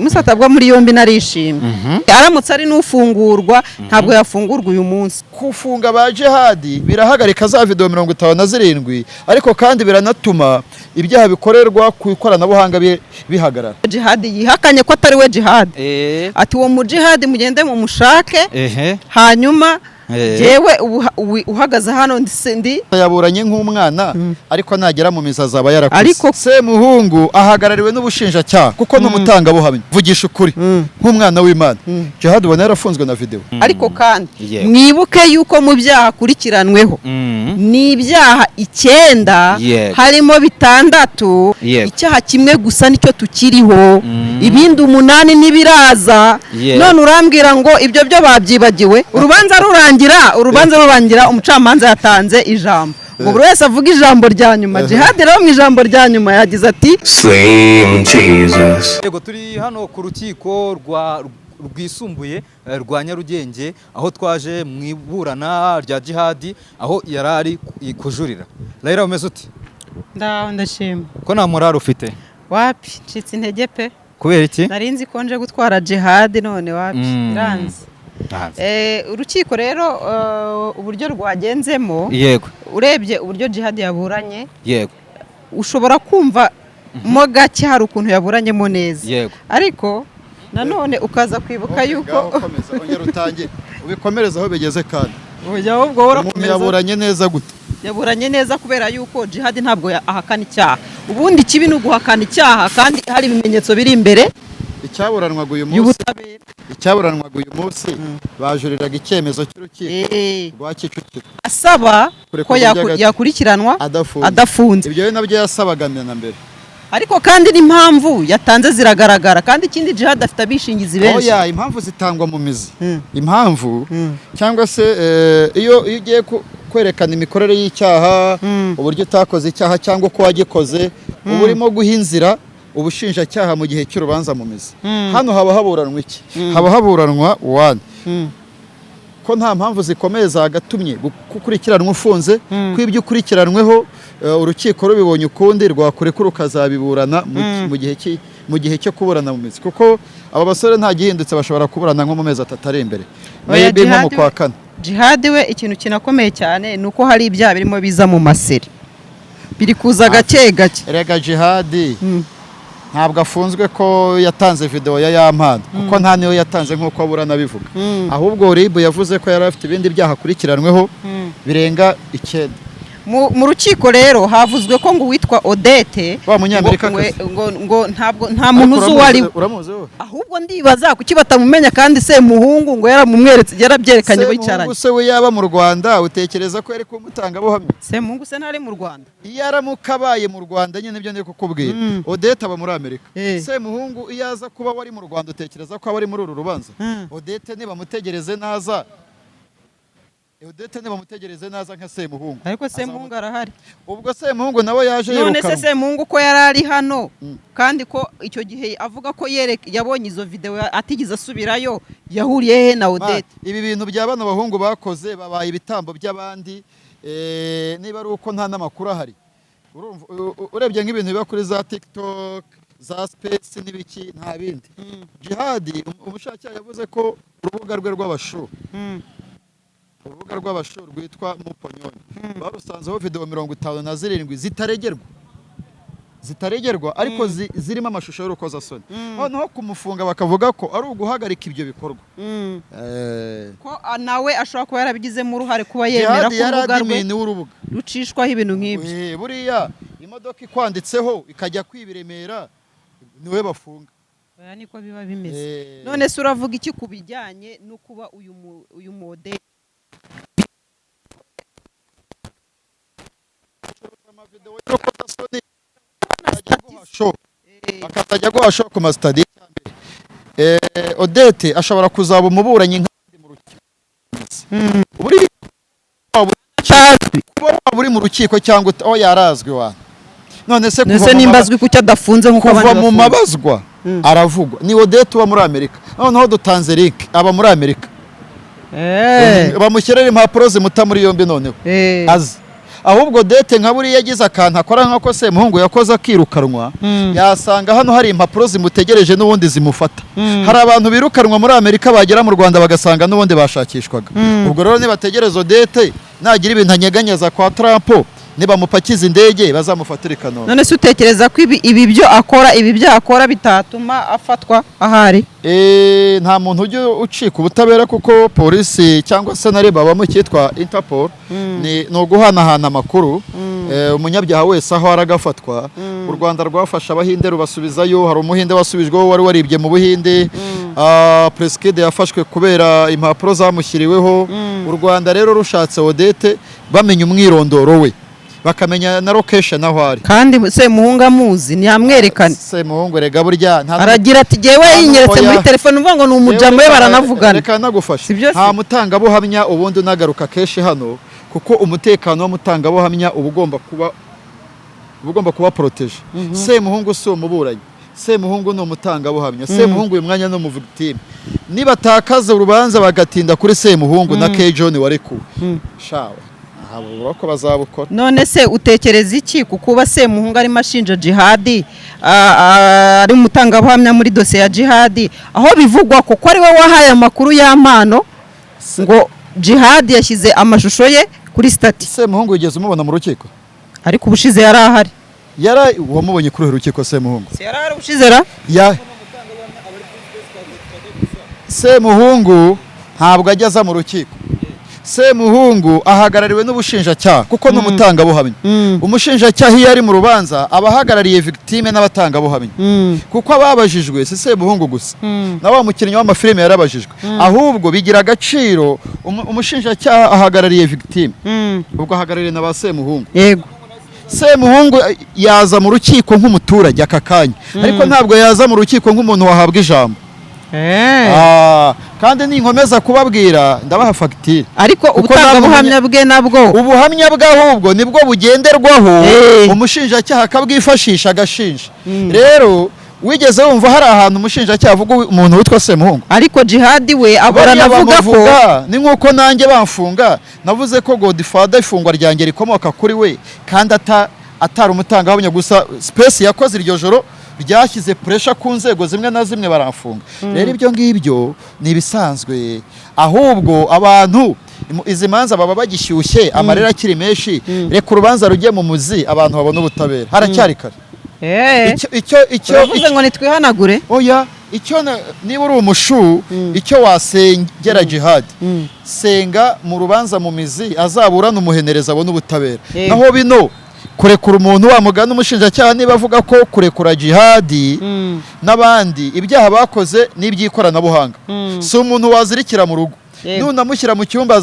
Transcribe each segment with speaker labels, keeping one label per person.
Speaker 1: Musatabwa muri yombi narishimye. Aramutse ari n'ufungurwa ntabwo yafungurwa uyu munsi.
Speaker 2: Kufunga ba jihadi birahagarika za video 57 ariko kandi biranatuma ibyaha bikorerwa ku ikoranabuhanga bihagarara.
Speaker 1: Jihadi yihakanye ko atari we jihadi. Ati uwo mu jihadi mugende mu mushake. Hanyuma jewe uhagaze hano ndi
Speaker 2: yaburanye nk'umwana ariko nagera mu mizaza aba yarakuze. Semuhungu ahagarariwe n'ubushinjacyaha kuko n'umutanga buhamye vugisha ukuri nk'umwana w'Imana. Jihad ubona yarafunzwe na video.
Speaker 1: Ariko kandi mwibuke yuko mu byaha kurikiranweho ni ibyaha 9 harimo 6 icyaha kimwe gusa nicyo tukiriho ibindi 8 nibiraza. None urambwira ngo ibyo byo babyibagiwe urubanza rurangira umucamanza yatanze ijambo ngo buri wese avuga ijambo rya nyuma. Jihad rero mu ijambo rya nyuma yagize ati
Speaker 3: Slim Jesus.
Speaker 4: Yego turi hano ku rukiko rwisumbuye rwa Nyarugenge aho twaje mu iburana rya Jihad aho yarari kujurira. Laila umeze uti?
Speaker 1: Ndashima. Ko
Speaker 4: nta morale ufite?
Speaker 1: Wapi ncitse intege pe.
Speaker 4: Kubera iki?
Speaker 1: Narinzi konje gutwara Jihad none wapi iranze. Urukiko rero uburyo rwagenzemo
Speaker 4: yego
Speaker 1: urebye uburyo Jihad yaburanye
Speaker 4: yego
Speaker 1: ushobora kumva mo gake hari ukuntu yaburanyemo neza
Speaker 4: yego
Speaker 1: ariko nanone ukaza kwibuka yuko
Speaker 2: ongera utange ubikomereza aho bigeze kandi
Speaker 1: ujya ubwo
Speaker 2: warakomeza yaburanye neza gute
Speaker 1: yaburanye neza kubera yuko Jihad ntabwo ahakana icyaha ubundi kibi no guhakana icyaha kandi hari ibimenyetso biri imbere
Speaker 2: icyaburanwaga uyu munsi bajuriraga icyemezo cy'urukiko rwa Kicukiro
Speaker 1: asaba ko yakurikiranwa adafunze.
Speaker 2: Ibyo nabyo yasabaga na mbere
Speaker 1: ariko kandi n'impamvu yatanze ziragaragara kandi ikindi Jihad afite abishingizi benshi.
Speaker 2: Oya impamvu zitangwa mu mizi impamvu cyangwa se iyo ugiye kwerekana imikorere y'icyaha uburyo utakoze icyaha cyangwa ko wagikoze uba urimo guha inzira ubushinjacyaha mu gihe cy'urubanza mu mizi. Hano haba haburanwa iki? Haba haburanwa 1 ko nta mpamvu zikomeye zagatumye gukurikiranwa ufunze ko ibyo ukurikiranweho urukiko rubibonye ukundi rwakurekura ukazabiburana mu gihe cyo kuburana mu mizi kuko aba basore nta gihindutse bashobora kuburana nko mu mezi 3 ari imbere maybe nko mu kwa 4.
Speaker 1: Jihad we ikintu kinakomeye cyane nuko hari ibyaha birimo biza mu maseri biri kuza gake gake.
Speaker 2: Erega Jihad ntabwo afunzwe ko yatanze video ya Yampano kuko nta niyo yatanze nk'uko aburana bivuga ahubwo RIB yavuze ko yari afite ibindi byaha kurikiranweho birenga 9.
Speaker 1: Mu rukiko rero havuzwe ko ngo witwa Odette
Speaker 2: wa munyamerika
Speaker 1: ngo nta muntu uzuwari ahubwo ndibaza kuki batamumenya kandi Semuhungu ngo yaramumweretse yarabyerekanye bicaranye.
Speaker 2: Se we yaba mu Rwanda utekereza ko yari kumutanga buhamye?
Speaker 1: Semuhungu se ntari mu Rwanda
Speaker 2: yaramukabaye mu Rwanda nyine ibyo ndi kukubwira. Odette aba muri Amerika. Semuhungu iyaza kuba wari mu Rwanda utekereza ko abari muri uru rubanza? Odette niba mutegereze naza Odette niba mutegereze naza nka Semuhungu
Speaker 1: ariko Semuhungu arahari.
Speaker 2: Ubwo Semuhungu nawe yaje yiruka.
Speaker 1: None se Semuhungu ko yarari hano kandi ko icyo gihe avuga ko yabonye izo video atigize asubirayo yahuriye he na Odette?
Speaker 2: Ibi bintu bya bano bahungu bakoze babaye ibitambo by'abandi niba ari uko nta namakuru ahari. Urebye nk'ibintu biba kuri za TikTok za Space n'ibiki nta bindi. Jihad umushakira yavuze ko urubuga rwe rw'abashuru urubuga rw'abashuru rwitwa Muponyoni barusanzeho video 57 zitaregerwa ariko zirimo amashusho y'urukozasoni. Noneho kumufunga bakavuga ko ari uguhagarika ibyo bikorwa
Speaker 1: ko nawe ashobora kuba yarabigizemo uruhare kuba yemera ko urubuga rwe rucishwaho ibintu nk'ibyo.
Speaker 2: Buriya imodoka ikwanditseho ikajya kwibiremera niwe bafunga.
Speaker 1: Oya niko biba bimeze. None se uravuga iki kubijyanye no kuba uyu model
Speaker 2: akazajya guhasha ku masitade cyambere. Odette ashobora kuzaba umuburanyi nk'andi mu rukiko buri mu rukiko cyangwa yarazwi wa none se
Speaker 1: nimbazwi kuki adafunze nkuko abandi
Speaker 2: kuva mu mabazwa aravugwa ni Odette uba muri Amerika. Noneho dutanze link aba muri Amerika bamushyirira impapuro zimuta muri yombi noneho azi ahubwo Odette nka buriya yagize akantu akora nk'ako Semuhungu yakoze akirukanwa yasanga hano hari impapuro zimutegereje n'ubundi zimufata. Hari abantu birukanwa muri Amerika bagera mu Rwanda bagasanga n'ubundi bashakishwaga. Ubwo rero nibategereza Odette nagira ibintu anyeganyeza kwa Trump nibamupakiza indege bazamufatira i Kanombe.
Speaker 1: None se utekereza ko ibi byo akora bitatuma afatwa ahari?
Speaker 2: Nta muntu ujya ucika ubutabera kuko polisi cyangwa se na RIB babamo cyitwa Interpol ni uguhanahana amakuru. Umunyabyaha wese aho aragafatwa. U Rwanda rwafasha abahinde rubasubizayo. Hari umuhinde wasubijweho wari waribye mu Buhinde. Preskid yafashwe kubera impapuro zamushyiriweho. U Rwanda rero rushatse Odette bamenya umwirondoro we bakamenya na location aho ari.
Speaker 1: Kandi Semuhungu amuzi ntiyamwerekane.
Speaker 2: Semuhungu rega burya
Speaker 1: aragira ati jewe yinyeretse muri telefone uvuga ngo ni umujamo we baranavugana.
Speaker 2: Reka nagufasha. Nta mutangabuhamya ubundi unagaruka keshi hano kuko umutekano w'umutangabuhamya uba ugomba kuba protege. Semuhungu si umuburanyi. Semuhungu ni umutangabuhamya. Semuhungu uyu mwanya no mu victime. Niba takaza urubanza bagatinda kuri Semuhungu na K John warekuwe. Shawe ko bazabukora.
Speaker 1: None se utekereza iki kukuba Semuhungu arimo ashinja Jihad ari umutangabuhamya muri dosiye ya Jihad aho bivugwa ko ari we wahaye amakuru y'amano ngo Jihad yashyize amashusho ye kuri stati?
Speaker 2: Semuhungu yigeze umubona mu rukiko?
Speaker 1: Ariko ubushize yari ahari.
Speaker 2: Wamubonye kuri rukiko Semuhungu?
Speaker 1: Yari ahari ubushize ra?
Speaker 2: Semuhungu ntabwo ajyaza mu rukiko. Semuhungu ahagarariwe n'ubushinjacyaha kuko n'umutangabuhamya. Umushinjacyaha iyo ari mu rubanza abahagarariye victime n'abatangabuhamya. Kuko ababajijwe si Semuhungu gusa. Na wa mukinnyi w'amafilime yarabajijwe. Ahubwo bigira agaciro umushinjacyaha ahagarariye victime. Ubwo ahagarariye na ba Semuhungu.
Speaker 1: Yego.
Speaker 2: Semuhungu yaza mu rukiko nk'umuturage aka kanya. Ariko ntabwo yaza mu rukiko nk'umuntu wahabwa ijambo. Kandi ninkomeza kubabwira ndabaha fagitire.
Speaker 1: Ariko ubutangabuhamya bwe nabwo
Speaker 2: ubuhamya bw'ahubwo nibwo bugenderwaho umushinjacyaha akabwifashisha agashinja. Rero wigeze wumva hari ahantu umushinjacyaha avuga umuntu witwa Semuhungu?
Speaker 1: Ariko Jihad we aborana avuga ko
Speaker 2: ni nkuko nanjye bamfunga navuze ko Godfather ifungwa ryanjye rikomoka kuri we kandi atari umutangabuhamya gusa space yakoze iryo joro byashyize pressure ku nzego zimwe na zimwe baramfunga. Rero ibyo ngibyo ni ibisanzwe ahubwo abantu izi manza baba bagishyushye amarira akiri menshi. Reka urubanza rujye mu muzi abantu babona ubutabera haracyari kare.
Speaker 1: Uravuze ngo nitwihanagure?
Speaker 2: Oya niba uri umushu icyo wasengera Jihad senga mu rubanza mu mizi azaburana umuhenereza abona ubutabera. Naho bino kurekura umuntu wamugana umushinjacyaha niba avuga ko kurekura Jihad n'abandi ibyaha bakoze n'iby'ikoranabuhanga si umuntu wazirikira mu rugo. Nunamushyira mu cyumba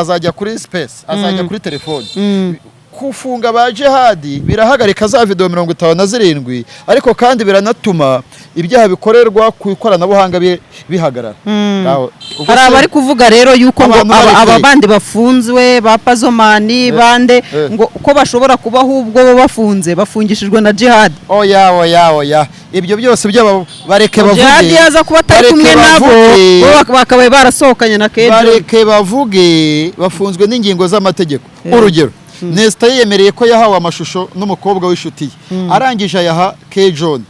Speaker 2: azajya kuri space azajya kuri telefone. Kufunga ba Jihad birahagarika za video 57 ariko kandi biranatuma ibyaha bikorerwa ku ikoranabuhanga bihagarara.
Speaker 1: Hari abari kuvuga rero yuko aba bandi bafunzwe ba Pazomani bande ngo uko bashobora kuba ahubwo bo bafunze bafungishijwe na Jihad.
Speaker 2: Oya ibyo byose byo bareke bavuge.
Speaker 1: Jihad yaza kuba atari kumwe nabo bakabaye barasohokanye na Kejo.
Speaker 2: Bareke bavuge bafunzwe n'ingingo z'amategeko. Urugero Nesta yemereye ko yahawe amashusho n'umukobwa w'inshuti ye arangije ayaha K John.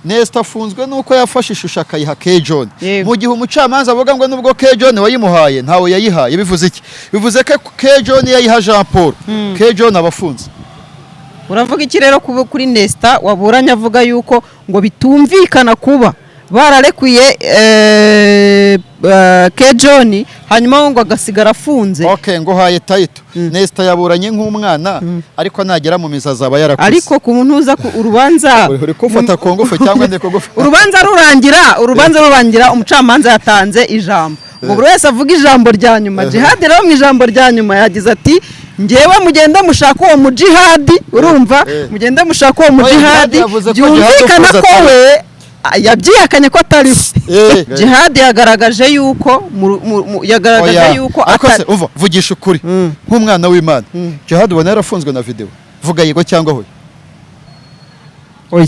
Speaker 2: Nesta afunzwe nuko yafashe ishusho akayiha K John. Mu gihe umucamanza avuga ngo nubwo K John wayimuhaye ntawe yayihaye. Bivuze iki? Bivuze ko K John yayiha Jean Paul. K John abafunze.
Speaker 1: Uravuga iki rero kuri Nesta waburanya avuga yuko ngo bitumvikana kuba bararekuye K John hanyuma ngo agasigara afunze?
Speaker 2: Okay, ngo haye title. Nesta yaburanye nk'umwana ariko nagera mu miza zaba yarakuze.
Speaker 1: Ariko ku muntu uza ku urubanza
Speaker 2: uri kufata kongofe cyangwa ndeko gufa.
Speaker 1: Urubanza rurangira umucamanza yatanze ijambo. Ngo buri wese avuga ijambo rya nyuma. Jihad rero mu ijambo rya nyuma yagize ati ngewe mugende mushaka uwo mu Jihad urumva mugende mushaka uwo mu Jihad byumvikana ko we yabyihakanye ko atari Jihad yagaragaje yuko
Speaker 2: akose uva vugisha ukuri nk'umwana w'Imana. Jihad ubona yarafunzwe na video vuga yego cyangwa hoya?
Speaker 1: Oya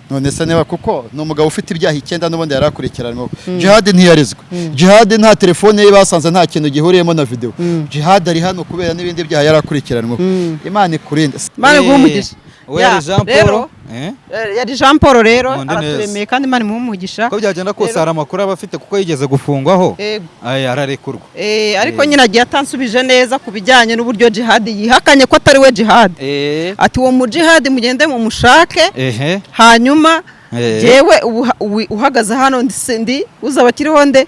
Speaker 2: none se niba kuko ni umugabo ufite ibyaha 9 n'ubundi yarakurikiranwe. Jihad ntiyarizwe. Jihad nta telefone ye basanze nta kintu gihuriyemo na video. Jihad ari hano kubera n'ibindi byaha yarakurikiranwe. Imana ikurinde.
Speaker 1: Imana igumugisha.
Speaker 4: Jean Paul
Speaker 1: yari Jean Paul rero araturemeye kandi Imana imumugisha.
Speaker 4: Ko byagenda kose hari amakuru abafite kuko yigeze gufungwaho. Ararekurwa.
Speaker 1: Ariko nyine agiye atansubije neza kubijyanye n'uburyo Jihad yihakanye ko atari we Jihad. Ati uwo mu Jihad mugende mu mushake. Hanyuma jewe uhagaze hano ndi uzaba kiriho nde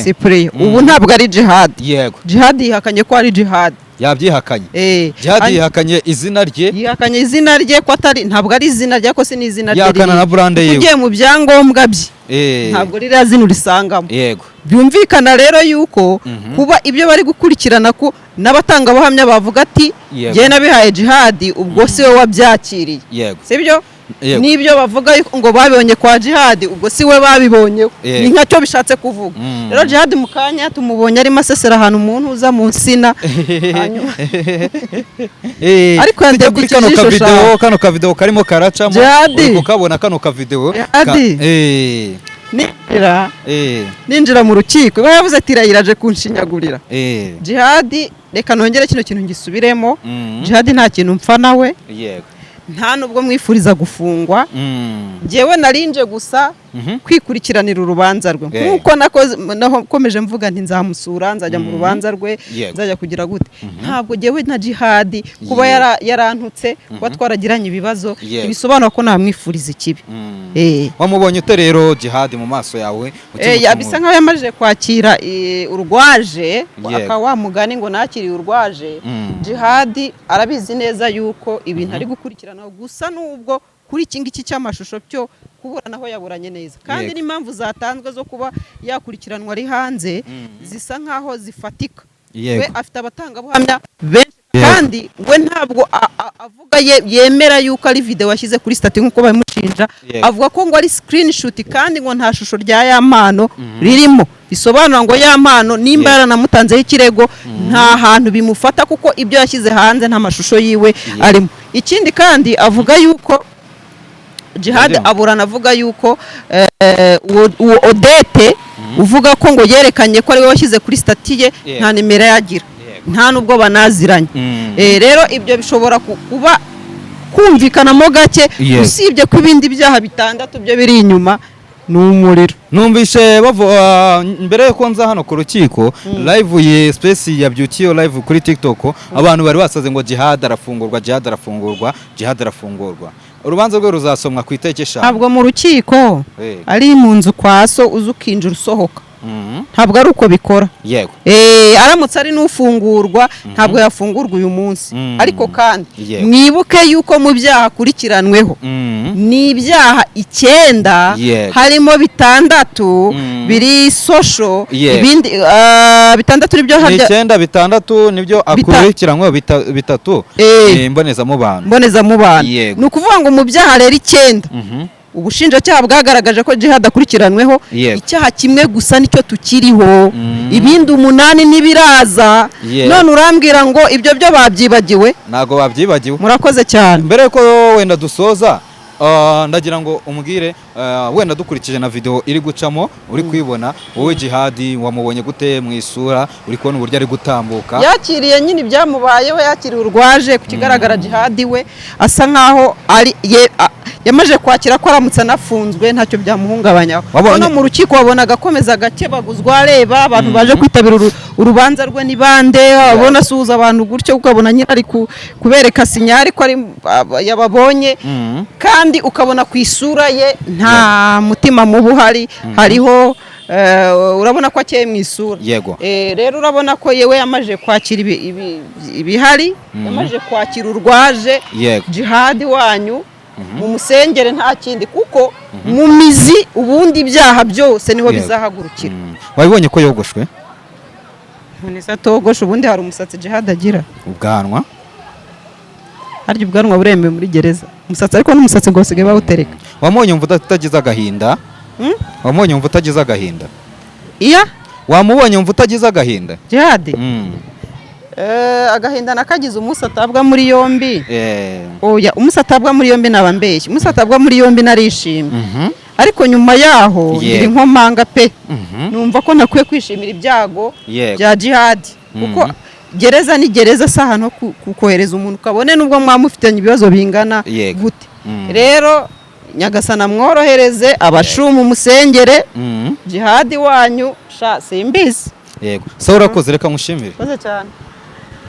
Speaker 1: Cyprien. Ubu ntabwo ari Jihad.
Speaker 4: Yego.
Speaker 1: Jihad yihakanye ko ari Jihad.
Speaker 4: Yabyihakanye. Jihad yihakanye izina rye.
Speaker 1: Yihakanye izina rye ko atari ntabwo ari izina rye ko si ni izina rye.
Speaker 4: Yihakana na brand ye.
Speaker 1: Ugiye mu byangombwa bye. Ntabwo rira zina urisangamo.
Speaker 4: Yego.
Speaker 1: Byumvikana rero yuko kuba ibyo bari gukurikirana ko n'abatanga buhamya bavuga ati je nabihaye Jihad ubwo si we wabyakiriye.
Speaker 4: Yego.
Speaker 1: Sibyo? Nibyo bavuga ngo babibonye kwa Jihad ubwo si we babibonye. Ni nkacyo bishatse kuvuga. Rero Jihad mukanya tumubonye ari masesera ahantu umuntu uza mu nsina. Hanyuma ariko yandegukije
Speaker 4: kano ka video karimo karacamo ukabona kano ka video
Speaker 1: ninjira mu rukiko bayavuze ati irayiraje kunshinyagurira. Jihad reka nongere kino kintu ngisubiremo. Jihad nta kintu mpfa nawe.
Speaker 4: Yego.
Speaker 1: Nta nubwo mwifuriza gufungwa. Jewe narinje gusa kwikurikiranira urubanza rwe nkuko nakomeje mvuga nti nzamusura nzajya mu rubanza rwe nzajya kugira gute. Ntabwo jewe na Jihad kuba yarantutse kuba twaragiranye ibibazo ibisobanura ko namwifuriza ikibi.
Speaker 4: Wamubonye ute rero Jihad mu maso yawe?
Speaker 1: Yabisa nkaho yamaje kwakira urwaje akawa mugani ngo nakiriye urwaje. Jihad arabizi neza yuko ibintu ari gukurikirana gusa nubwo kuri iki ngiki cy'amashusho byo kuburana aho yaburanye neza kandi n'impamvu zatanzwe zo kuba yakurikiranwa ari hanze zisa nkaho zifatika. We afite abatanga buhamya benshi kandi we ntabwo avuga yemera yuko ari video washyize kuri stati nkuko bamushinja. Avuga ko ngo ari screenshot kandi ngo nta shusho rya yampano ririmo. Bisobanura ngo yampano nimba yaranamutanzeho ikirego nta hantu bimufata kuko ibyo yashyize hanze nta mashusho yiwe arimo. Ikindi kandi avuga yuko Jihad aburana avuga yuko uwo Odette uvuga ko ngo yerekanye ko ari we washyize kuri stati ye nta nimero yagira nta nubwo banaziranye. Rero ibyo bishobora kuba kumvikanamo gake usibye ko ibindi byaha 6 byo biri inyuma n'umuriro.
Speaker 4: Numvishe mbere yuko nza hano ku rukiko live ye space yabyukiye live kuri TikTok abantu bari basaze ngo Jihad arafungurwa Jihad arafungurwa. Urubanza rwe ruzasomwa ku itariki 5.
Speaker 1: Ntabwo mu rukiko ari mu nzu kwa so uzukinjira usohoka. Ntabwo ari uko bikora.
Speaker 4: Yego.
Speaker 1: Aramutse ari n'ufungurwa ntabwo yafungurwa uyu munsi. Ariko kandi mwibuke yuko mu byaha akurikiranweho ni ibyaha 9 harimo 6 biri social ibindi 6 nibyo harya
Speaker 4: 9 nibyo akurikiranweho 3 mbonezamubano.
Speaker 1: Ni ukuvuga ngo mu byaha rero 9 ubushinjacyaha bwagaragaje ko Jihad akurikiranweho icyaha kimwe gusa nicyo tukiriho. Ibindi 8 nibiraza. None urambwira ngo ibyo byo babyibagiwe?
Speaker 4: Nago babyibagiwe.
Speaker 1: Murakoze cyane.
Speaker 4: Mbere ko wenda dusoza ndagira ngo umubwire wenda dukurikije na video iri gucamo uri kwibona wowe Jihad wamubonye gute mu isura uri kubona uburyo ari gutambuka?
Speaker 1: Yakiriye nyine byamubayeho yakiriye urwaje ku kigaragara Jihad we asa nkaho ari yamaje kwakira ko aramutse anafunzwe ntacyo byamuhungabanyaho. Hano mu rukiko wabonaga akomeza gakebaguzwa areba abantu baje kwitabira urubanza rwe ni bande abona suhuza abantu gutyo ukabona nyine ari kubereka sinyari ko ari yababonye kandi ukabona ku isura ye nta mutima mubi uhari. Hariho urabona ko akeye mu isura. Rero urabona ko yewe yamaje kwakira ibihari yamaje kwakira urwaje Jihad wanyu mu musengere nta kindi kuko mu mizi ubundi byaha byose niho bizahagurukira.
Speaker 4: Wabibonye ko yogoshwe?
Speaker 1: Nisa togoshe ubundi hari umusatsi Jihad agira.
Speaker 4: Ubwanwa?
Speaker 1: Harya ubwanwa buremewe muri gereza. Umusatsi ariko n'umusatsi ngo usigaye bawutereka.
Speaker 4: Wamonye umva utagize agahinda? Wamonye umva utagize agahinda?
Speaker 1: Iya?
Speaker 4: Wamubonye umva utagize agahinda?
Speaker 1: Jihad? agahinda nakagize umunsi atabwa muri yombi. Oya, umunsi atabwa muri yombi naba mbeshye. Umunsi atabwa muri yombi narishimye. Ariko nyuma yaho ngira inkomanga pe. Numva ko nakwiye kwishimira ibyago bya jihad. Kuko gereza ni gereza saha no kukohereza umuntu kabone nubwo mwamufitanye ibibazo bingana gute. Rero Nyagasana mworohereze abashuma umusengere jihad wanyu sha simbizi.
Speaker 4: Yego. So urakoze reka mushimire.
Speaker 1: Koze cyane.